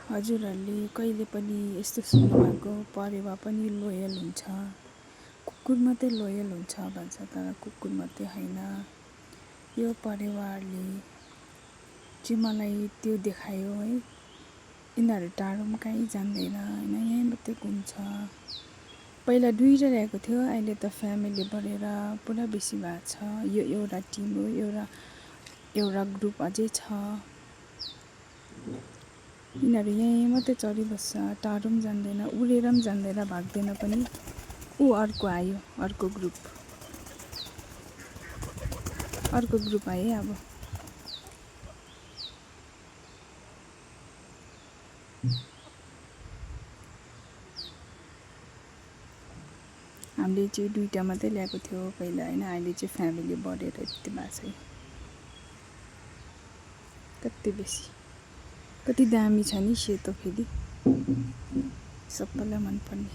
हजुरहरूले कहिले पनि यस्तो सुन्नुभएको परेवा पनि लोयल हुन्छ, कुकुर मात्रै लोयल हुन्छ भन्छ, तर कुकुर मात्रै होइन। यो परेवाहरूले चाहिँ मलाई त्यो देखायो है। यिनीहरू टाढो पनि कहीँ जाँदैन होइन, यहीँ मात्रै घुम्छ। पहिला दुईवटा ल्याएको थियो, अहिले त फ्यामिली बढेर पुरा बेसी भएको छ। यो एउटा टिम हो, एउटा ग्रुप अझै छ। यिनीहरू यहीँ मात्रै चरिबस्छ, टाढो पनि जाँदैन, उडेर पनि जाँदैन, भाग्दैन पनि। अर्को आयो, अर्को ग्रुप आयो अब। हामीले चाहिँ दुईवटा मात्रै ल्याएको थियो पहिला होइन, अहिले चाहिँ फ्यामिली बढेर यति भएको छ। कति बेसी, कति दामी छ नि सेतो फेरि, सबैलाई मनपर्ने।